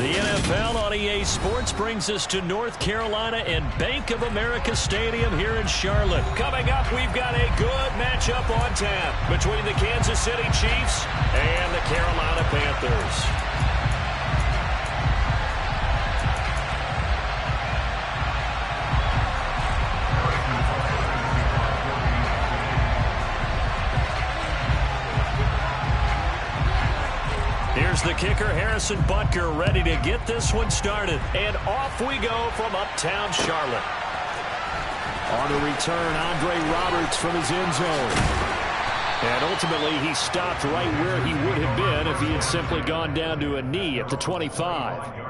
The NFL on EA Sports brings us to North Carolina and Bank of America Stadium here in Charlotte. Coming up, we've got a good matchup on tap between the Kansas City Chiefs and the Carolina Panthers. Here's the kicker, Harrison Butker, ready to get this one started. And off we go from uptown Charlotte. On the return, Andre Roberts from his end zone. And ultimately, he stopped right where he would have been if he had simply gone down to a knee at the 25.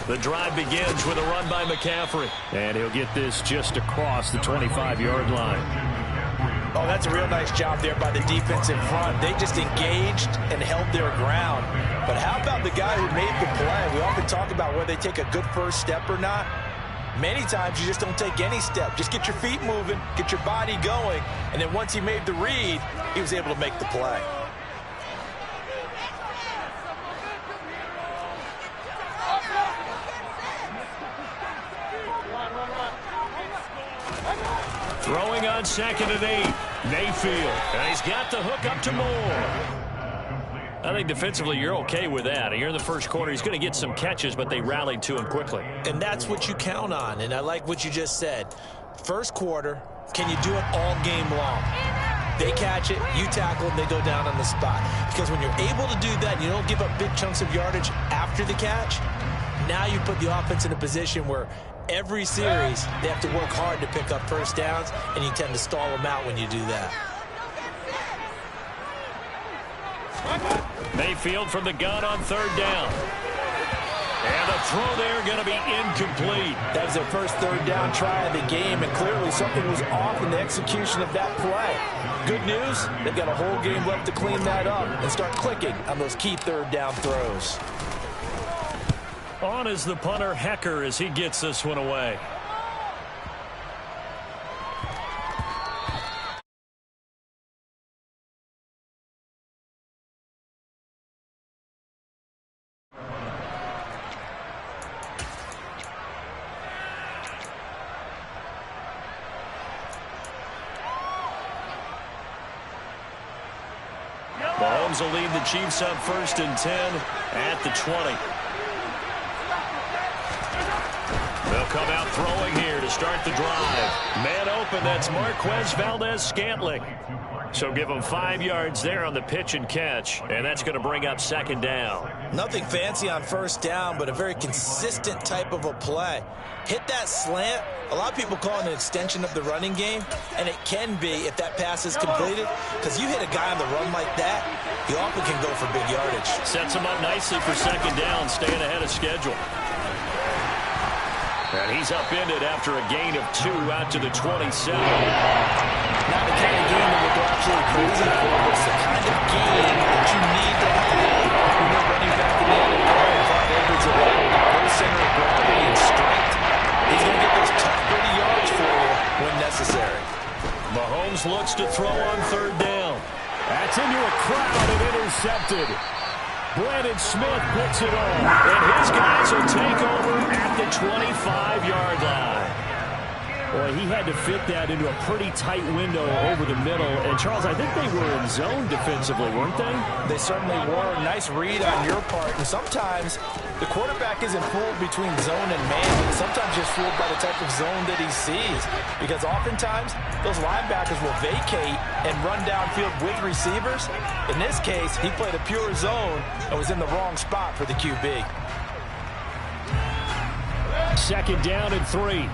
The drive begins with a run by McCaffrey. And he'll get this just across the 25-yard line. Oh, that's a real nice job there by the defense in front. They just engaged and held their ground. But how about the guy who made the play? We often talk about whether they take a good first step or not. Many times you just don't take any step. Just get your feet moving, get your body going, and then once he made the read, he was able to make the play. Throwing on 2nd and 8. Mayfield. And he's got the hook up to Moore. I think defensively you're okay with that. Here in the first quarter, he's going to get some catches, but they rallied to him quickly. And that's what you count on. And I like what you just said. First quarter, can you do it all game long? They catch it, you tackle, and they go down on the spot. Because when you're able to do that, you don't give up big chunks of yardage after the catch. Now you put the offense in a position where every series, they have to work hard to pick up first downs, and you tend to stall them out when you do that. Mayfield from the gun on 3rd down. And the throw there going to be incomplete. That was their first 3rd down try of the game, and clearly something was off in the execution of that play. Good news, they've got a whole game left to clean that up and start clicking on those key 3rd down throws. On is the punter, Hecker, as he gets this one away. Mahomes will lead the Chiefs up 1st and 10 at the 20. They'll come out throwing here to start the drive. Man open, that's Marquez Valdez-Scantling. So give him 5 yards there on the pitch and catch, and that's going to bring up 2nd down. Nothing fancy on 1st down, but a very consistent type of a play. Hit that slant. A lot of people call it an extension of the running game, and it can be if that pass is completed, because you hit a guy on the run like that, he often can go for big yardage. Sets him up nicely for 2nd down, staying ahead of schedule. And he's upended after a gain of 2 out to the 27. Not the kind of game that would go absolutely crazy for, but it's the kind of game that you need to have when you're running back in the NFL. Clyde Edwards full center of gravity and strength. He's going to get those tough, gritty yards for you when necessary. Mahomes looks to throw on 3rd down. That's into a crowd and intercepted. Brandon Smith picks it off, and his guys will take over at the 25-yard line. Boy, he had to fit that into a pretty tight window over the middle. And, Charles, I think they were in zone defensively, weren't they? They certainly were. Nice read on your part. And sometimes the quarterback isn't fooled between zone and man, but sometimes just fooled by the type of zone that he sees. Because oftentimes, those linebackers will vacate and run downfield with receivers. In this case, he played a pure zone and was in the wrong spot for the QB. 2nd down and 3.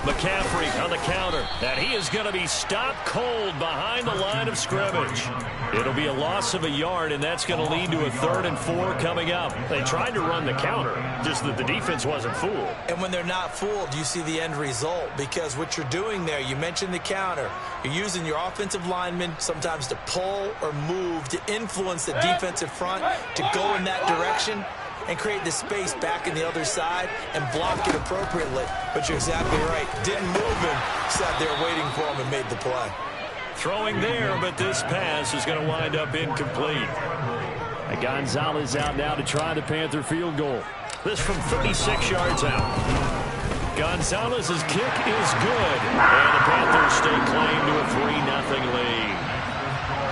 McCaffrey on the counter, and he is going to be stopped cold behind the line of scrimmage. It'll be a loss of a yard, and that's going to lead to a 3rd and 4 coming up. They tried to run the counter, just that the defense wasn't fooled. And when they're not fooled, you see the end result, because what you're doing there, you mentioned the counter. You're using your offensive linemen sometimes to pull or move to influence the defensive front to go in that direction and create the space back in the other side and block it appropriately. But you're exactly right. Didn't move him, sat there waiting for him and made the play. Throwing there, but this pass is going to wind up incomplete. And Gonzalez out now to try the Panther field goal. This from 36 yards out. Gonzalez's kick is good. And the Panthers stake claim to a 3-0 lead.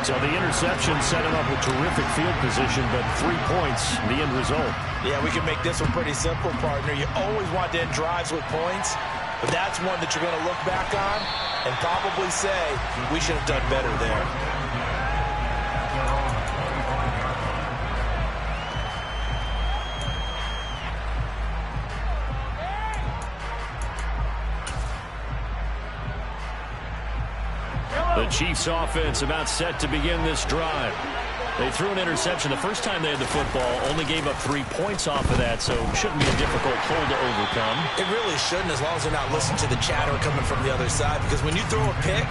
So the interception set him up with terrific field position, but 3 points, the end result. Yeah, we can make this one pretty simple, partner. You always want to end drives with points, but that's one that you're going to look back on and probably say, we should have done better there. The Chiefs offense about set to begin this drive. They threw an interception the first time they had the football, only gave up 3 points off of that, so shouldn't be a difficult hole to overcome. It really shouldn't, as long as they're not listening to the chatter coming from the other side, because when you throw a pick,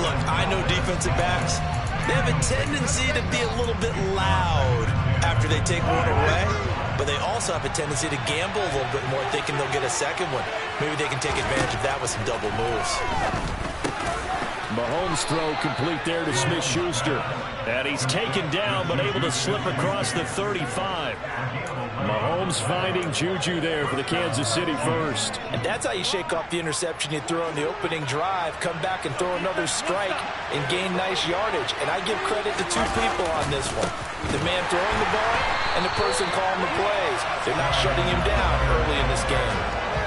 look, I know defensive backs, they have a tendency to be a little bit loud after they take one away, but they also have a tendency to gamble a little bit more, thinking they'll get a second one. Maybe they can take advantage of that with some double moves. Mahomes' throw complete there to Smith-Schuster. And he's taken down, but able to slip across the 35. Mahomes finding Juju there for the Kansas City first. And that's how you shake off the interception you threw on the opening drive, come back and throw another strike and gain nice yardage. And I give credit to 2 people on this one. The man throwing the ball and the person calling the plays. They're not shutting him down early in this game.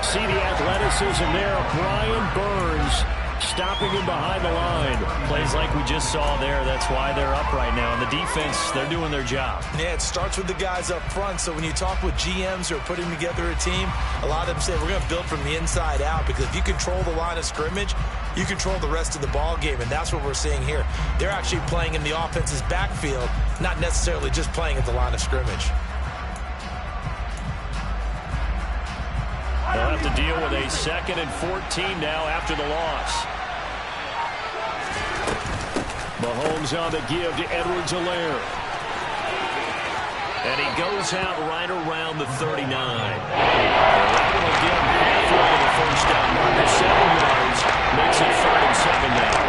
See the athleticism there of Brian Burns. Stopping him behind the line. Plays like we just saw there. That's why they're up right now. And the defense, they're doing their job. Yeah, it starts with the guys up front. So when you talk with GMs who are putting together a team, a lot of them say we're going to build from the inside out, because if you control the line of scrimmage, you control the rest of the ball game. And that's what we're seeing here. They're actually playing in the offense's backfield, not necessarily just playing at the line of scrimmage. They'll have to deal with a 2nd and 14 now after the loss. Mahomes on the give to Edwards-Helaire. And he goes out right around the 39. That will get him halfway to the first down marker. 7 yards. Makes it 3rd and 7 now.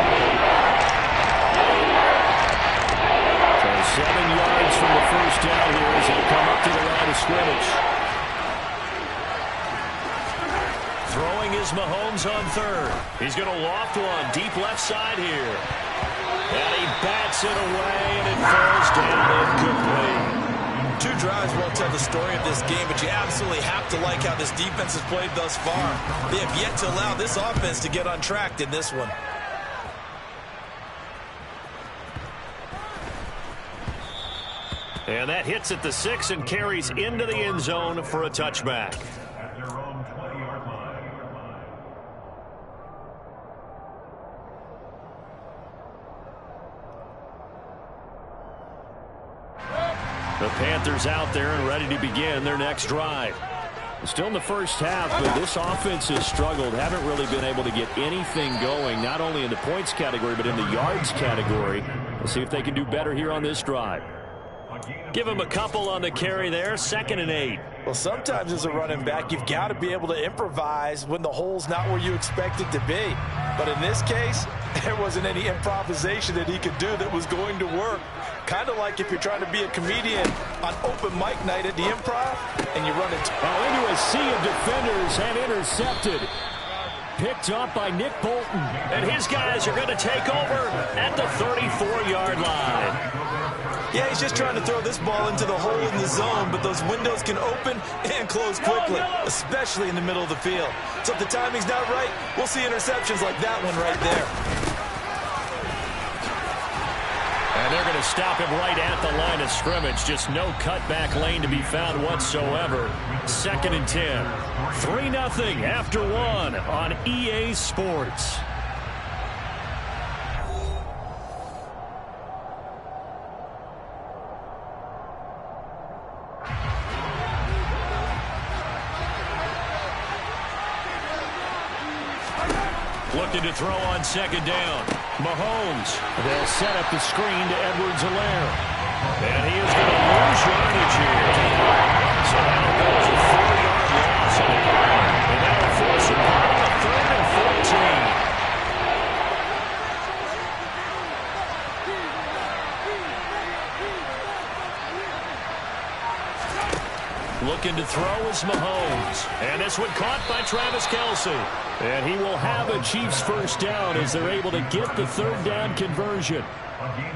So 7 yards from the first down here as they come up to the line of scrimmage. Throwing is Mahomes on 3rd. He's going to loft one deep left side here. And he bats it away, and it falls down incomplete. 2 drives won't tell the story of this game, but you absolutely have to like how this defense has played thus far. They have yet to allow this offense to get on track in this one. And that hits at the 6 and carries into the end zone for a touchback. The Panthers out there and ready to begin their next drive. Still in the first half, but this offense has struggled. Haven't really been able to get anything going, not only in the points category, but in the yards category. We'll see if they can do better here on this drive. Give him a couple on the carry there, 2nd and 8. Well, sometimes as a running back, you've got to be able to improvise when the hole's not where you expect it to be. But in this case, there wasn't any improvisation that he could do that was going to work. Kind of like if you're trying to be a comedian on open mic night at the Improv and you run into a sea of defenders and intercepted. Picked up by Nick Bolton. And his guys are going to take over at the 34-yard line. Yeah, he's just trying to throw this ball into the hole in the zone, but those windows can open and close quickly, especially in the middle of the field. So if the timing's not right, we'll see interceptions like that one right there. And they're they're going to stop him right at the line of scrimmage. Just no cutback lane to be found whatsoever. 2nd and 10. 3-0 after 1 on EA Sports. Looking to throw on 2nd down. Mahomes. They'll set up the screen to Edwards-Helaire. And he is going to lose yardage here. So now goes a 4-yard loss on the ground. And that will force him out on 3rd and 14. Looking to throw is Mahomes. And this one caught by Travis Kelce. And he will have a Chiefs first down as they're able to get the 3rd down conversion.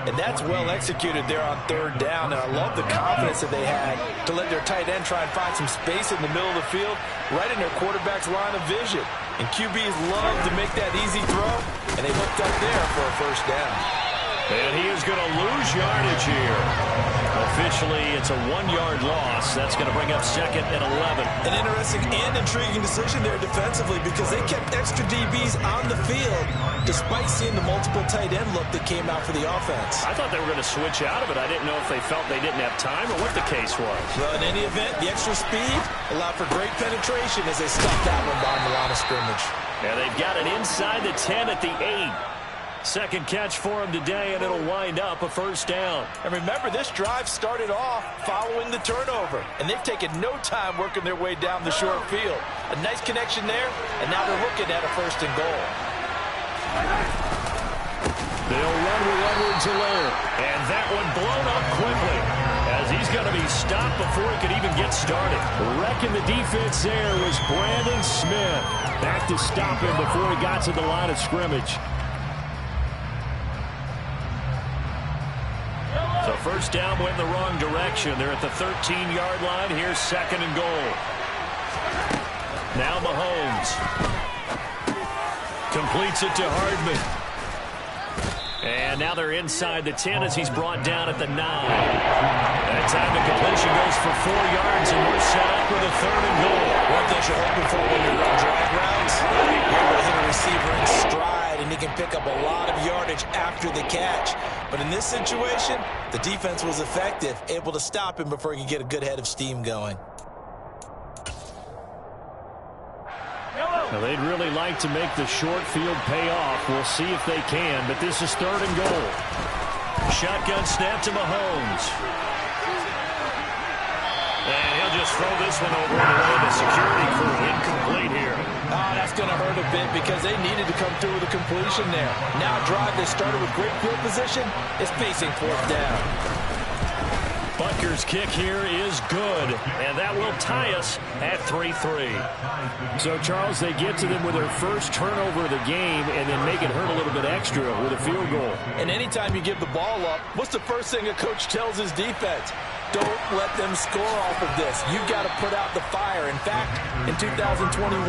And that's well executed there on 3rd down. And I love the confidence that they had to let their tight end try and find some space in the middle of the field, right in their quarterback's line of vision. And QBs love to make that easy throw, and they hooked up there for a first down. And he is going to lose yardage here. Officially, it's a 1-yard loss. That's going to bring up 2nd and 11. An interesting and intriguing decision there defensively because they kept extra DBs on the field despite seeing the multiple tight end look that came out for the offense. I thought they were going to switch out of it. I didn't know if they felt they didn't have time or what the case was. Well, in any event, the extra speed allowed for great penetration as they stuffed that one behind the line of scrimmage. Yeah, they've got it inside the 10 at the 8. Second catch for him today, and it'll wind up a first down. And remember, this drive started off following the turnover, and they've taken no time working their way down the short field. A nice connection there, and now they're looking at a 1st and goal. They'll run with Edwards-Helaire, and that one blown up quickly as he's going to be stopped before he could even get started. Wrecking the defense there was Brandon Smith. Back to stop him before he got to the line of scrimmage. So first down went in the wrong direction. They're at the 13-yard line. Here's 2nd and goal. Now Mahomes. Completes it to Hardman. And now they're inside the 10 as he's brought down at the 9. That time the completion goes for 4 yards, and we're set up with a 3rd and goal. One thing you're hoping for when you run drag routes, you're going to hit a receiver in stride, and he can pick up a lot of yardage after the catch. But in this situation, the defense was effective, able to stop him before he could get a good head of steam going. Now, they'd really like to make the short field pay off. We'll see if they can, but this is 3rd and goal. Shotgun snap to Mahomes. And he'll just throw this one over the way of the security crew. Incomplete here. Oh, that's going to hurt a bit because they needed to come through with a completion there. Now a drive that started with great field position is facing 4th down. Butker's kick here is good, and that will tie us at 3-3. So, Charles, they get to them with their first turnover of the game and then make it hurt a little bit extra with a field goal. And anytime you give the ball up, what's the first thing a coach tells his defense? Don't let them score off of this. You've got to put out the fire. In fact, in 2021,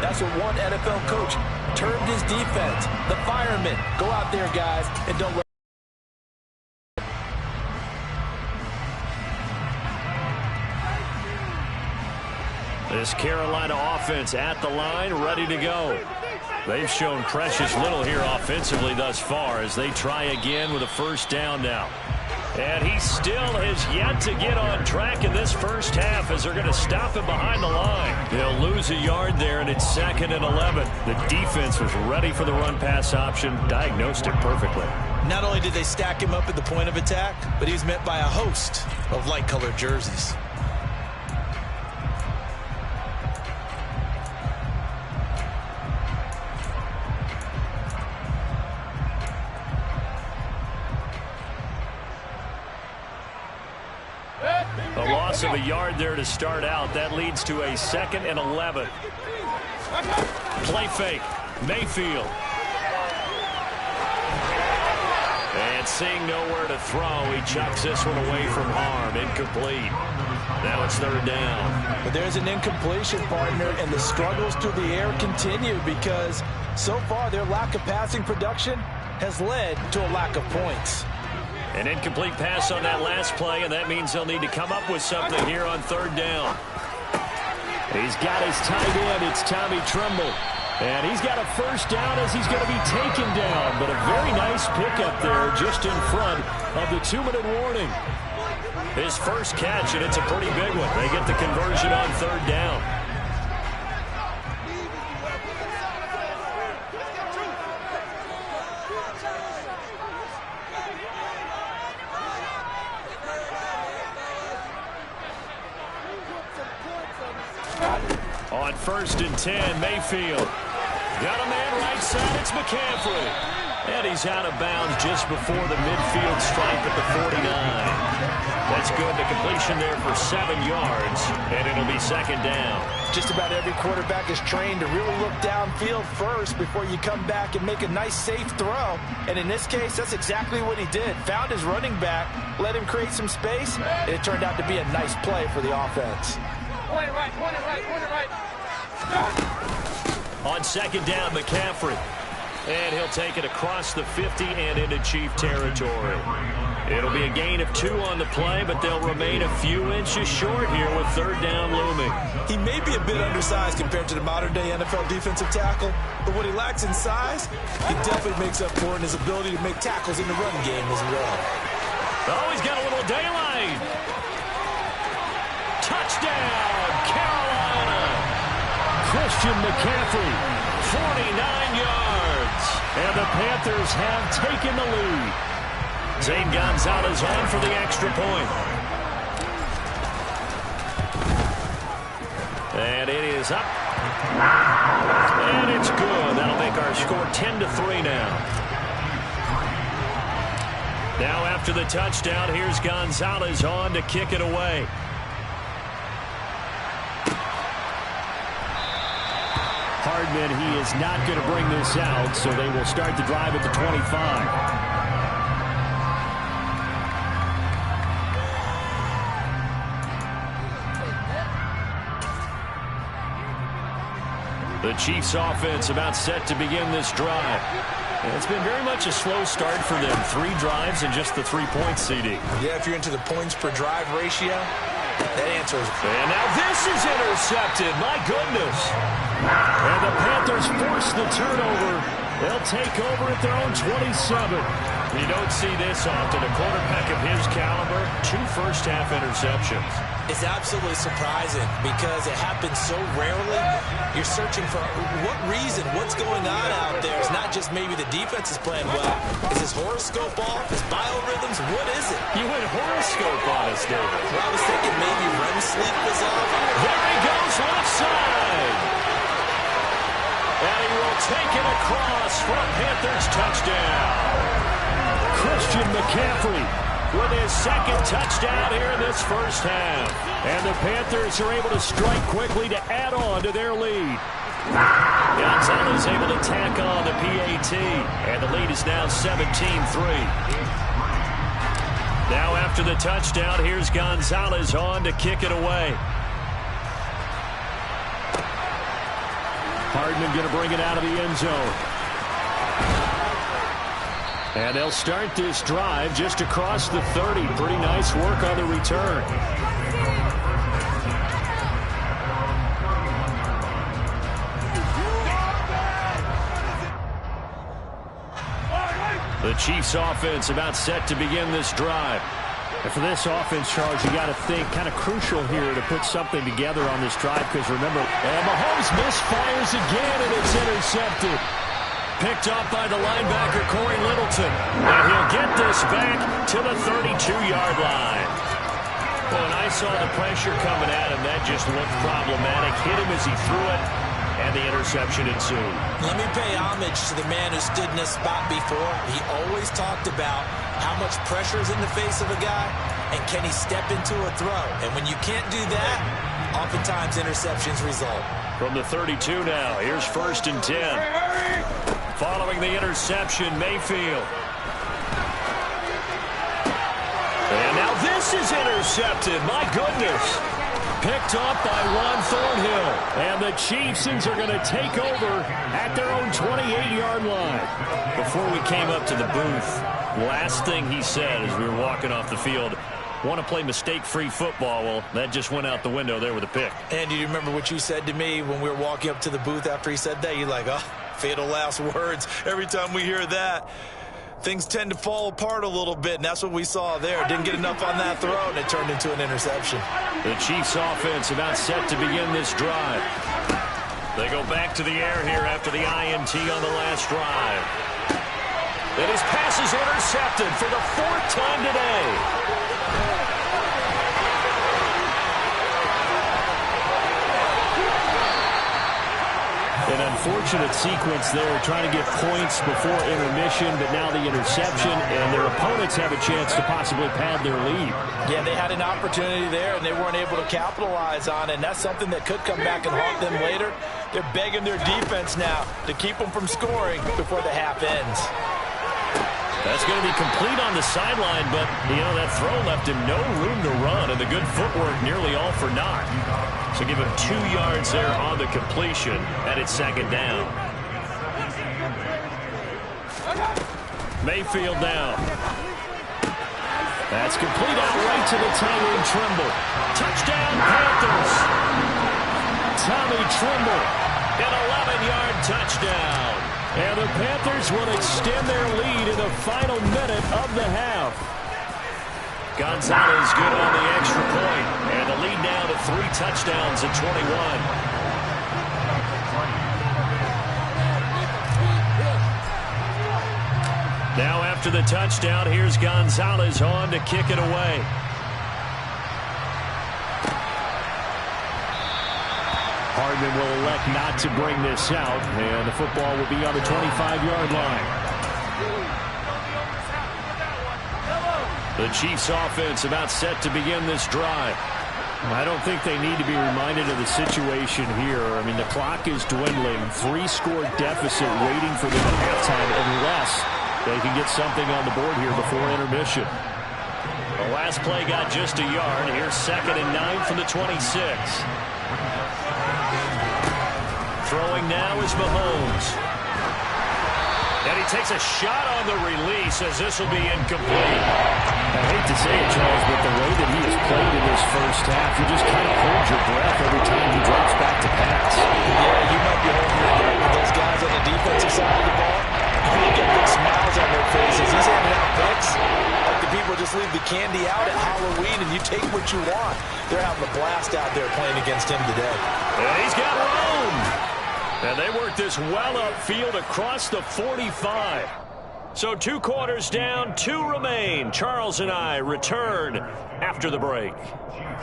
that's what one NFL coach termed his defense. The firemen. Go out there, guys, and don't let this Carolina offense at the line, ready to go. They've shown precious little here offensively thus far as they try again with a first down now. And he still has yet to get on track in this first half as they're going to stop him behind the line. They'll lose a yard there, and it's 2nd and 11. The defense was ready for the run-pass option, diagnosed it perfectly. Not only did they stack him up at the point of attack, but he's met by a host of light-colored jerseys. A loss of a yard there to start out. That leads to a 2nd and 11. Play fake. Mayfield. And seeing nowhere to throw, he chucks this one away from harm. Incomplete. Now it's 3rd down. But there's an incompletion, partner, and the struggles through the air continue because so far their lack of passing production has led to a lack of points. An incomplete pass on that last play, and that means they'll need to come up with something here on third down. He's got his tight end. It's Tommy Tremble. And he's got a first down as he's going to be taken down. But a very nice pickup there just in front of the 2-minute warning. His first catch, and it's a pretty big one. They get the conversion on third down. On 1st and 10, Mayfield. Got a man right side, it's McCaffrey. And he's out of bounds just before the midfield stripe at the 49. That's good. The completion there for 7 yards, and it'll be 2nd down. Just about every quarterback is trained to really look downfield first before you come back and make a nice, safe throw. And in this case, that's exactly what he did. Found his running back, let him create some space, and it turned out to be a nice play for the offense. Point it right, point it right, point it right. On 2nd down, McCaffrey. And he'll take it across the 50 and into Chief territory. It'll be a gain of 2 on the play, but they'll remain a few inches short here with 3rd down looming. He may be a bit undersized compared to the modern-day NFL defensive tackle, but what he lacks in size, he definitely makes up for in his ability to make tackles in the run game as well. Oh, he's got a little daylight. Touchdown, Carolina. Christian McCaffrey, 49 yards. And the Panthers have taken the lead. Zane Gonzalez on for the extra point. And it is up. And it's good. That'll make our score 10-3 now. Now after the touchdown, here's Gonzalez on to kick it away. Hardman, he is not going to bring this out, so they will start the drive at the 25. The Chiefs offense about set to begin this drive. And it's been very much a slow start for them. 3 drives and just the 3-point CD. Yeah, if you're into the points per drive ratio, that answer is... And now this is intercepted. My goodness. And the Panthers force the turnover. They'll take over at their own 27. You don't see this often. A quarterback of his caliber, 2 first-half interceptions. It's absolutely surprising because it happens so rarely. You're searching for what reason, what's going on out there. It's not just maybe the defense is playing well. Is his horoscope off? His biorhythms? What is it? You went horoscope on us, David. Well, I was thinking maybe REM sleep was off. There he goes, left side. And he will take it across for a Panthers touchdown. Christian McCaffrey with his 2nd touchdown here in this first half. And the Panthers are able to strike quickly to add on to their lead. Gonzalez able to tack on the PAT. And the lead is now 17-3. Now after the touchdown, here's Gonzalez on to kick it away. Hardman going to bring it out of the end zone. And they'll start this drive just across the 30. Pretty nice work on the return. The Chiefs offense about set to begin this drive. And for this offense, Charles, you got to think kind of crucial here to put something together on this drive because remember, and Mahomes misfires again and it's intercepted. Picked off by the linebacker, Corey Littleton. And he'll get this back to the 32-yard line. Well, when I saw the pressure coming at him, that just looked problematic. Hit him as he threw it, and the interception ensued. Let me pay homage to the man who stood in this spot before. He always talked about how much pressure is in the face of a guy, and can he step into a throw. And when you can't do that, oftentimes interceptions result. From the 32 now, here's 1st and 10. Following the interception, Mayfield. And now this is intercepted. My goodness. Picked off by Juan Thornhill. And the Chiefs are going to take over at their own 28-yard line. Before we came up to the booth, Last thing he said as we were walking off the field, want to play mistake-free football. Well, that just went out the window there with a pick. And do you remember what you said to me when we were walking up to the booth after he said that? You're like, oh, fatal last words. Every time we hear that, things tend to fall apart a little bit, and that's what we saw there. Didn't get enough on that throw, and it turned into an interception. The Chiefs offense about set to begin this drive. They go back to the air here after the INT on the last drive. And his pass is intercepted for the 4th time today. An unfortunate sequence there, trying to get points before intermission, but now the interception, and their opponents have a chance to possibly pad their lead. Yeah, they had an opportunity there, and they weren't able to capitalize on it, and that's something that could come back and haunt them later. They're begging their defense now to keep them from scoring before the half ends. That's going to be complete on the sideline, but, you know, that throw left him no room to run, and the good footwork nearly all for naught. So give him 2 yards there on the completion, and it's 2nd down. Mayfield now. That's complete out right to the Tyrone Trimble. Touchdown, Panthers. Tommy Trimble, an 11-yard touchdown. And the Panthers will extend their lead in the final minute of the half. Gonzalez good on the extra point. And the lead now to 3 touchdowns at 21. Now after the touchdown, here's Gonzalez on to kick it away. Hardman will elect not to bring this out, and the football will be on the 25-yard line. The Chiefs offense about set to begin this drive. I don't think they need to be reminded of the situation here. I mean, the clock is dwindling. 3-score deficit waiting for them at halftime unless they can get something on the board here before intermission. The last play got just a yard. Here's 2nd and 9 from the 26. Throwing now is Mahomes. And he takes a shot on the release as this will be incomplete. I hate to say it, Charles, but the way that he has played in this first half, you just kind of hold your breath every time he drops back to pass. Yeah, you might be holding your breath with those guys on the defensive side of the ball. You get big smiles on their faces. He's handing out picks like the people just leave the candy out at Halloween and you take what you want. They're having a blast out there playing against him today. And he's got room. And they work this well upfield across the 45. So 2 quarters down, 2 remain. Charles and I return after the break.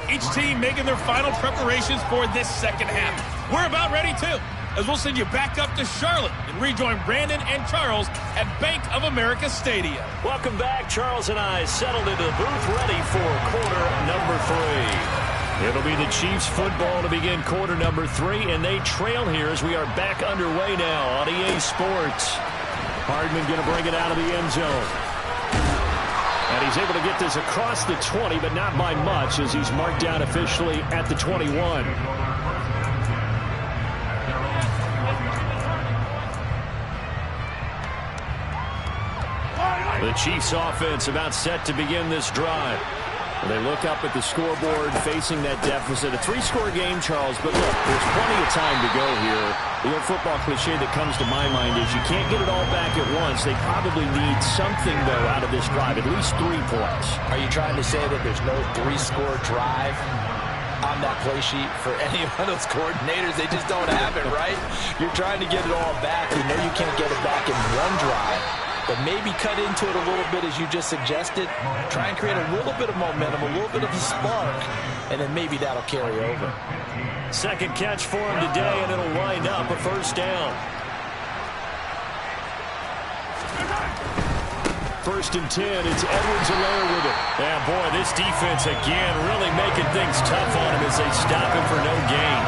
Each team making their final preparations for this second half. We're about ready too, as we'll send you back up to Charlotte and rejoin Brandon and Charles at Bank of America Stadium. Welcome back. Charles and I settled into the booth, ready for quarter number 3. It'll be the Chiefs football to begin quarter number 3, and they trail here as we are back underway now on EA Sports. Hardman going to bring it out of the end zone. And he's able to get this across the 20, but not by much as he's marked down officially at the 21. The Chiefs offense about set to begin this drive. They look up at the scoreboard facing that deficit. A 3-score game, Charles, but look, there's plenty of time to go here. The old football cliche that comes to my mind is you can't get it all back at once. They probably need something, though, out of this drive, at least 3 points. Are you trying to say that there's no 3-score drive on that play sheet for any of those coordinators? They just don't have it, right? You're trying to get it all back. You know you can't get it back in one drive. But maybe cut into it a little bit as you just suggested. Try and create a little bit of momentum, a little bit of a spark, and then maybe that'll carry over. Second catch for him today, and it'll wind up a 1st down. 1st and 10, it's Edwards-Helaire with it. Yeah, boy, this defense again really making things tough on him as they stop him for no gain.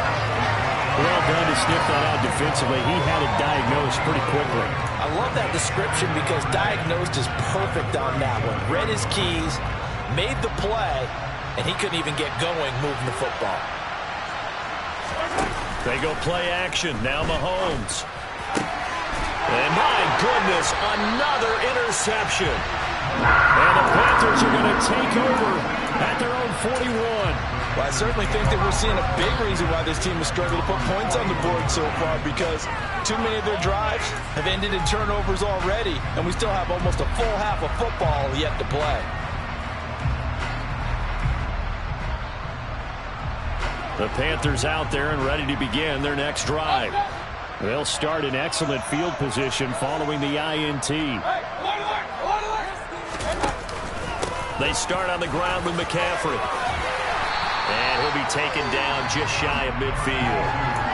Well done to sniff that out defensively. He had it diagnosed pretty quickly. I love that description because diagnosed is perfect on that one. Read his keys, made the play, and he couldn't even get going moving the football. They go play action. Now Mahomes. And my goodness, another interception. And the Panthers are going to take over at their own 41. Well, I certainly think that we're seeing a big reason why this team has struggled to put points on the board so far, because too many of their drives have ended in turnovers already, and we still have almost a full half of football yet to play. The Panthers out there and ready to begin their next drive. They'll start in excellent field position following the INT. They start on the ground with McCaffrey. And he'll be taken down just shy of midfield.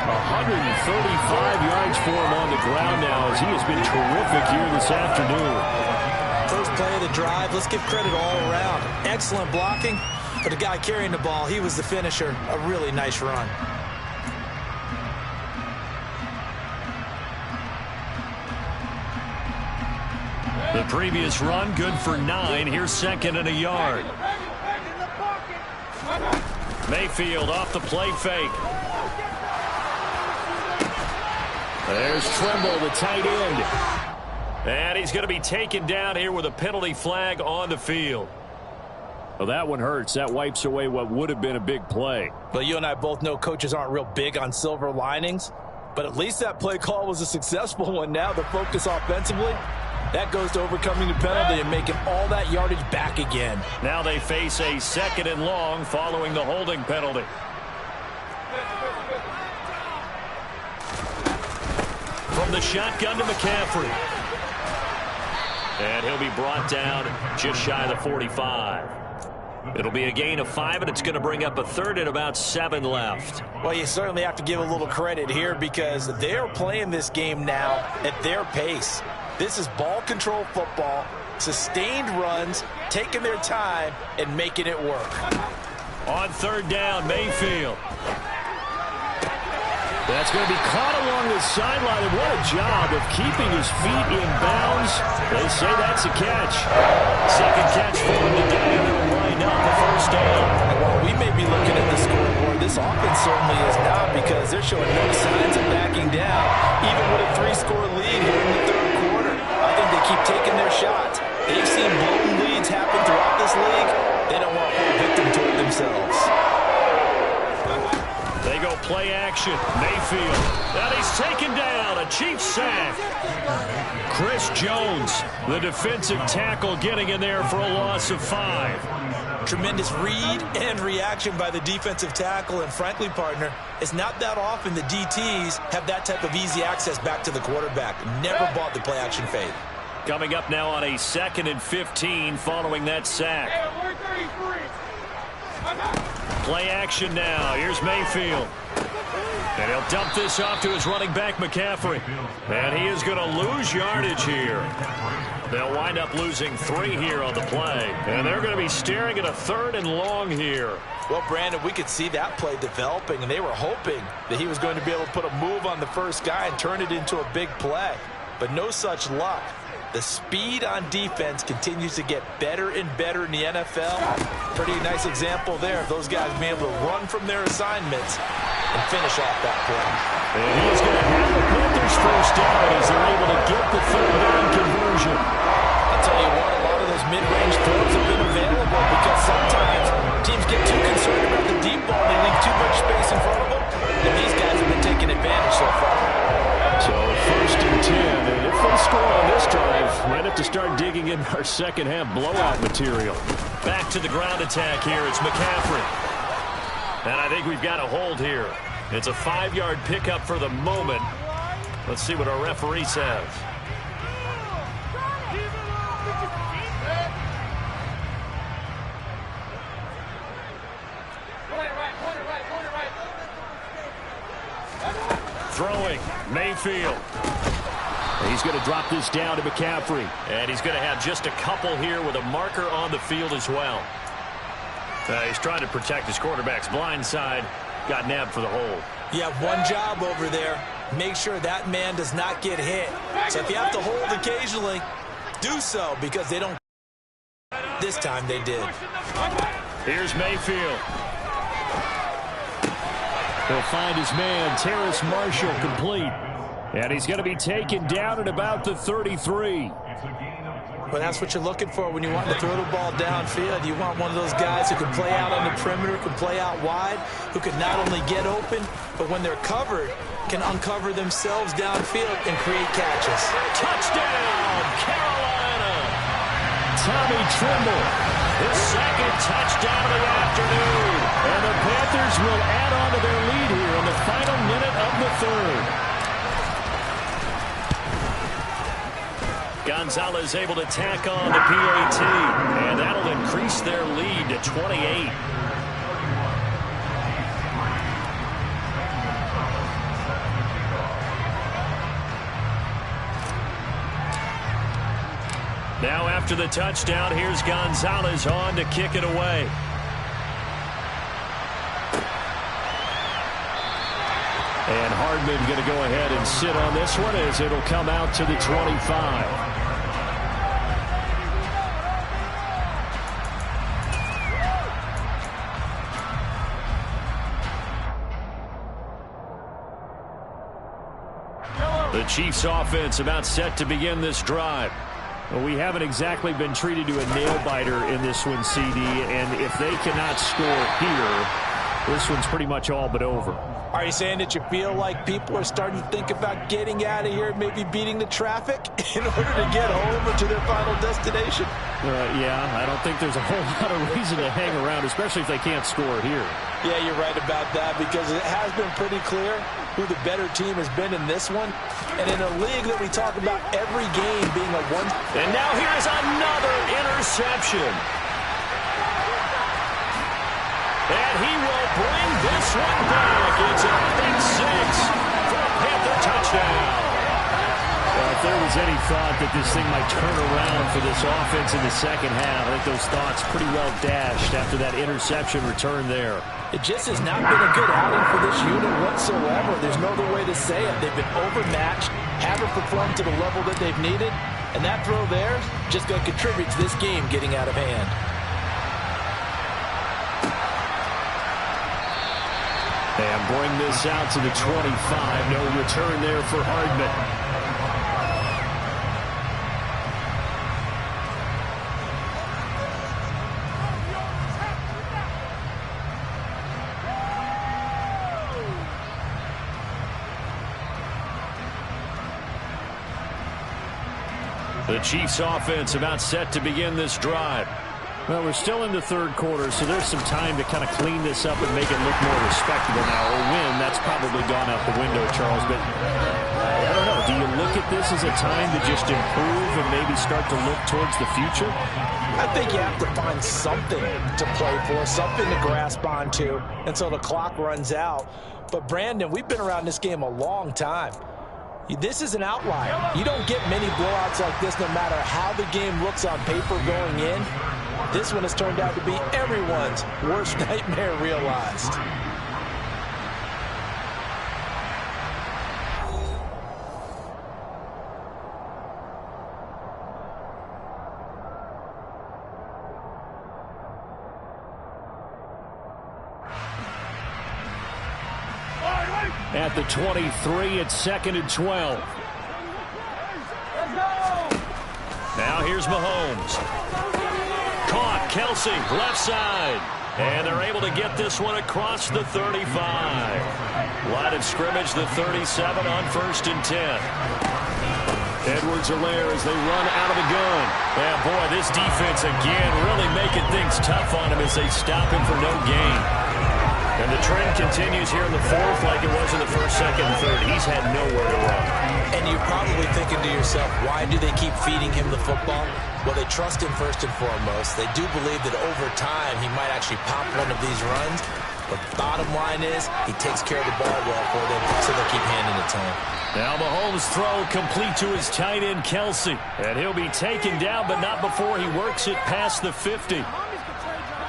135 yards for him on the ground now, as he has been terrific here this afternoon. First play of the drive, let's give credit all around. Excellent blocking, but the guy carrying the ball, he was the finisher. A really nice run. The previous run, good for 9. Here's second and a yard. Mayfield off the play fake. There's Trimble, the tight end. And he's going to be taken down here with a penalty flag on the field. Well, that one hurts. That wipes away what would have been a big play. But you and I both know coaches aren't real big on silver linings. But at least that play call was a successful one. Now the focus offensively, that goes to overcoming the penalty and making all that yardage back again. Now they face a second and long following the holding penalty. From the shotgun to McCaffrey. And he'll be brought down just shy of the 45. It'll be a gain of 5, and it's going to bring up a third and about 7 left. Well, you certainly have to give a little credit here because they're playing this game now at their pace. This is ball control football, sustained runs, taking their time, and making it work. On third down, Mayfield. That's going to be caught along the sideline, and what a job of keeping his feet in bounds. They say that's a catch. Second catch for him today, and it'll wind up the first down. And while we may be looking at the scoreboard, this offense certainly is not, because they're showing no signs of backing down, even with a 3-score lead here in the third quarter. I think they keep taking their shots. They've seen blown leads happen throughout this league. They don't want to fall victim to it themselves. They go play action. Mayfield. And he's taken down. A Chiefs sack. Chris Jones, the defensive tackle, getting in there for a loss of 5. Tremendous read and reaction by the defensive tackle. And frankly, partner, it's not that often the DTs have that type of easy access back to the quarterback. Never bought the play action fade. Coming up now on a 2nd and 15 following that sack. Play action now. Here's Mayfield. And he'll dump this off to his running back, McCaffrey. And he is going to lose yardage here. They'll wind up losing 3 here on the play. And they're going to be staring at a 3rd and long here. Well, Brandon, we could see that play developing, and they were hoping that he was going to be able to put a move on the first guy and turn it into a big play. But no such luck. The speed on defense continues to get better and better in the NFL. Pretty nice example there of those guys being able to run from their assignments and finish off that play. And he is going to have the Panthers first down as they're able to get the 3rd down conversion. I'll tell you what, a lot of those mid-range throws have been available because sometimes teams get too concerned about the deep ball and they leave too much space in front of them. And these guys have been taking advantage so far. So 1st and 10, and if they score on this drive, might have to start digging in our second half blowout material. Back to the ground attack here. It's McCaffrey. And I think we've got a hold here. It's a 5-yard pickup for the moment. Let's see what our referee says. Throwing, Mayfield. He's going to drop this down to McCaffrey. And he's going to have just a couple here with a marker on the field as well. He's trying to protect his quarterback's blind side. Got nabbed for the hold. You have one job over there. Make sure that man does not get hit. So if you have to hold occasionally, do so, because they don't. This time they did. Here's Mayfield. He'll find his man, Terrace Marshall, complete. And he's going to be taken down at about the 33. Well, that's what you're looking for when you want to throw the ball downfield. You want one of those guys who can play out on the perimeter, can play out wide, who can not only get open, but when they're covered, can uncover themselves downfield and create catches. Touchdown, Carolina! Tommy Tremble, his second touchdown of the afternoon. And the Panthers will add on to their lead here in the final minute of the third. Gonzalez able to tack on the PAT, and that'll increase their lead to 28. Now after the touchdown, here's Gonzalez on to kick it away. And Hardman going to go ahead and sit on this one as it'll come out to the 25. The Chiefs offense about set to begin this drive. Well, we haven't exactly been treated to a nail-biter in this one, CD, and if they cannot score here, this one's pretty much all but over. Are you saying that you feel like people are starting to think about getting out of here, maybe beating the traffic in order to get home or to their final destination? Yeah, I don't think there's a whole lot of reason to hang around, especially if they can't score here. Yeah, you're right about that, because it has been pretty clear who the better team has been in this one. And in a league that we talk about every game being a one. And now here is another interception. And he will bring this one back. It's a big 6 for a Panther touchdown. Well, if there was any thought that this thing might turn around for this offense in the second half, I think those thoughts pretty well dashed after that interception return there. It just has not been a good outing for this unit whatsoever. There's no other way to say it. They've been overmatched, haven't performed to the level that they've needed, and that throw there just going to contribute to this game getting out of hand. And bring this out to the 25. No return there for Hardman. The Chiefs offense about set to begin this drive. Well, we're still in the third quarter, so there's some time to kind of clean this up and make it look more respectable now. A win, that's probably gone out the window, Charles. But I don't know. Do you look at this as a time to just improve and maybe start to look towards the future? I think you have to find something to play for, something to grasp onto until the clock runs out. But, Brandon, we've been around this game a long time. This is an outlier. You don't get many blowouts like this no matter how the game looks on paper going in. This one has turned out to be everyone's worst nightmare realized. At the 23, it's 2nd and 12. Now here's Mahomes. Caught, Kelsey, left side. And they're able to get this one across the 35. Line of scrimmage, the 37 on 1st and 10. Edwards-Helaire as they run out of the gun. And boy, this defense again really making things tough on him as they stop him for no gain. And the trend continues here in the fourth like it was in the first, second, and third. He's had nowhere to run. And you're probably thinking to yourself, why do they keep feeding him the football? Well, they trust him first and foremost. They do believe that over time he might actually pop one of these runs. But bottom line is he takes care of the ball well for them, so they keep handing it to him. Now Mahomes' throw complete to his tight end, Kelsey. And he'll be taken down, but not before he works it past the 50.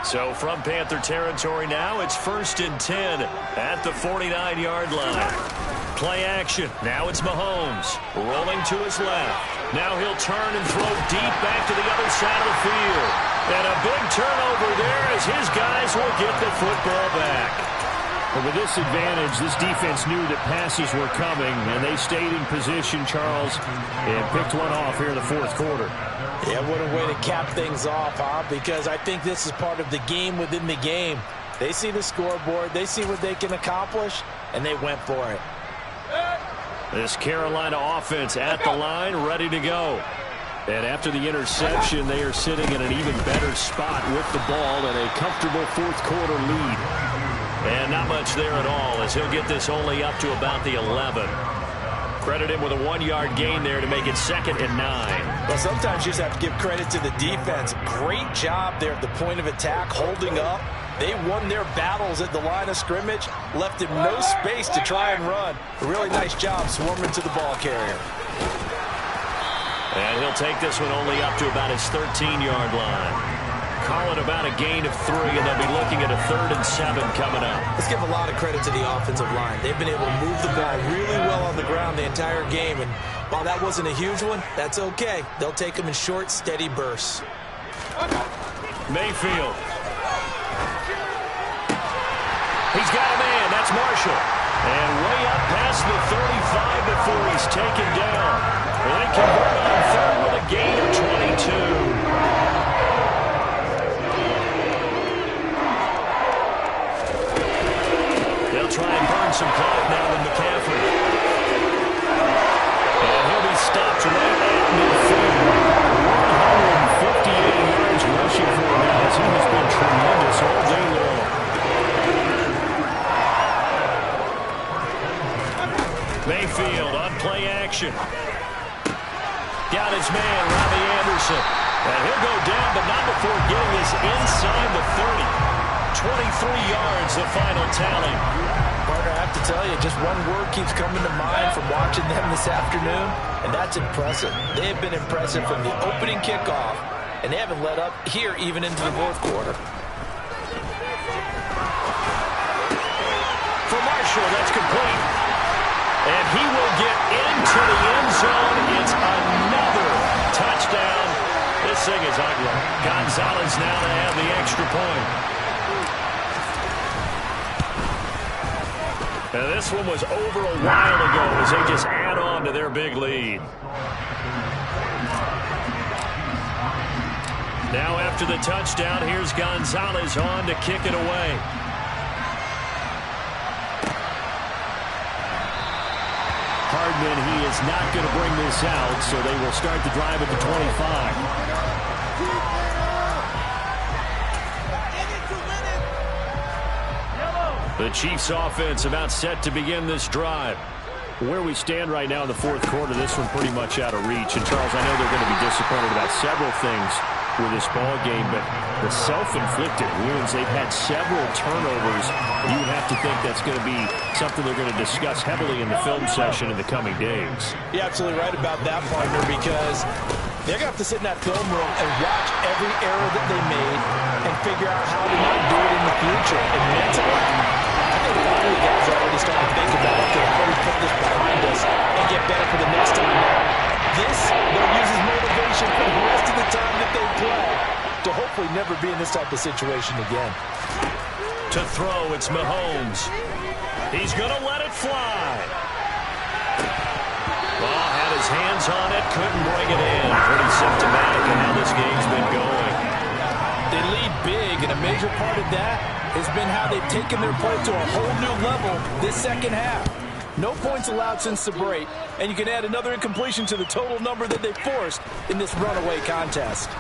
So from Panther territory now, it's 1st and 10 at the 49-yard line. Play action. Now it's Mahomes rolling to his left. Now he'll turn and throw deep back to the other side of the field. And a big turnover there as his guys will get the football back. But with this advantage, this defense knew that passes were coming, and they stayed in position, Charles, and picked one off here in the fourth quarter. Yeah, what a way to cap things off, huh? Because I think this is part of the game within the game. They see the scoreboard, they see what they can accomplish, and they went for it. This Carolina offense at the line, ready to go. And after the interception, they are sitting in an even better spot with the ball and a comfortable fourth quarter lead. And not much there at all, as he'll get this only up to about the 11. Credit him with a 1-yard gain there to make it 2nd and 9. Well, sometimes you just have to give credit to the defense. Great job there at the point of attack, holding up. They won their battles at the line of scrimmage, left him no space to try and run. A really nice job swarming to the ball carrier. And he'll take this one only up to about his 13-yard line. Call it about a gain of 3, and they'll be looking at a 3rd and 7 coming up. Let's give a lot of credit to the offensive line. They've been able to move the ball really well on the ground the entire game, and while that wasn't a huge one, that's okay. They'll take them in short, steady bursts. Mayfield. He's got a man. That's Marshall. And way up past the 35 before he's taken down. Well, they convert on 3rd with a gain of 22. They'll try and burn some clock now with McCaffrey. And he'll be stopped right at midfield. 158 yards rushing for him now, as he has been tremendous all day long. Mayfield on play action. Got his man, Robbie Anderson. And he'll go down, but not before getting this inside the 30. 23 yards, the final tally. Partner, I have to tell you, just one word keeps coming to mind from watching them this afternoon, and that's impressive. They have been impressive from the opening kickoff, and they haven't let up here even into the fourth quarter. For Marshall, that's complete. And he will get into the end zone. It's another touchdown. This thing is ugly. Gonzalez now to have the extra point. And this one was over a while ago as they just add on to their big lead. Now after the touchdown, here's Gonzalez on to kick it away. Hardman, he is not going to bring this out, so they will start the drive at the 25. The Chiefs offense about set to begin this drive. Where we stand right now in the fourth quarter, this one pretty much out of reach. And Charles, I know they're going to be disappointed about several things with this ball game, but the self-inflicted wounds, they've had several turnovers. You would have to think that's going to be something they're going to discuss heavily in the film session in the coming days. You're absolutely right about that, partner, because they're going to have to sit in that film room and watch every error that they made and figure out how to not do it in the future. And mentally, I think a lot of the guys are already starting to think about, okay, how do we put this behind us and get better for the next time? This, they'll use as motivation for the rest of the time that they play to hopefully never be in this type of situation again. To throw, it's Mahomes. He's going to let it fly. Well, had his hands on it, couldn't bring it in. Pretty symptomatic of how this game's been going. They lead big, and a major part of that has been how they've taken their play to a whole new level this second half. No points allowed since the break, and you can add another incompletion to the total number that they forced in this runaway contest.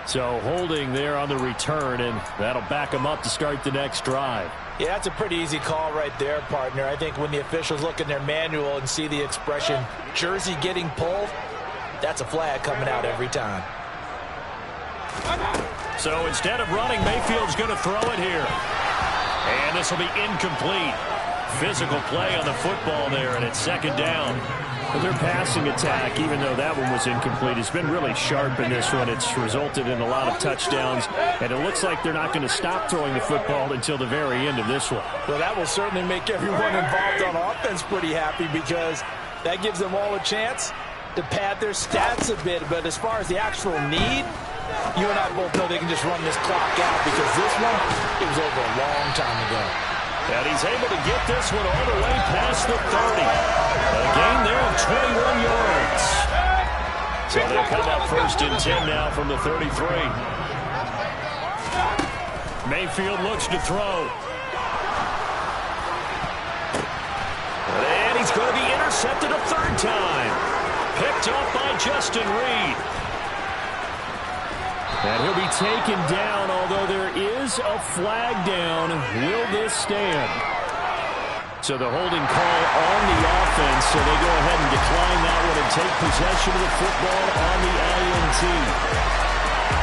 So holding there on the return, and that'll back them up to start the next drive. Yeah, that's a pretty easy call right there, partner. I think when the officials look in their manual and see the expression, jersey getting pulled, that's a flag coming out every time. So instead of running, Mayfield's going to throw it here. And this will be incomplete. Physical play on the football there, and it's second down. But their passing attack, even though that one was incomplete, has been really sharp in this one. It's resulted in a lot of touchdowns, and it looks like they're not going to stop throwing the football until the very end of this one. Well, that will certainly make everyone involved on offense pretty happy, because that gives them all a chance to pad their stats a bit. But as far as the actual need, You and I both know they can just run this clock out because this one, it was over a long time ago. And he's able to get this one all the way past the 30. A gain there of 21 yards. So they'll come up first and 10 now from the 33. Mayfield looks to throw. And he's going to be intercepted a third time. Picked up by Justin Reed. And he'll be taken down, although there is a flag down. Will this stand? So the holding call on the offense, so they go ahead and decline that one and take possession of the football on the INT.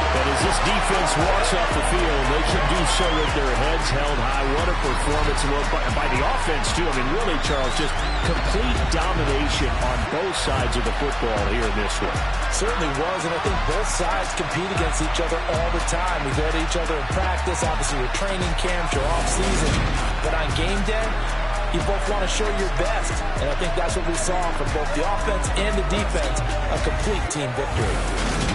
But as this defense walks off the field, they can do so with their heads held high. What a performance by the offense, too. I mean, really, Charles, just complete domination on both sides of the football here in this one. Certainly was, and I think both sides compete against each other all the time. We go to each other in practice, obviously your training camps, your off-season. But on game day, you both want to show your best. And I think that's what we saw from both the offense and the defense, a complete team victory.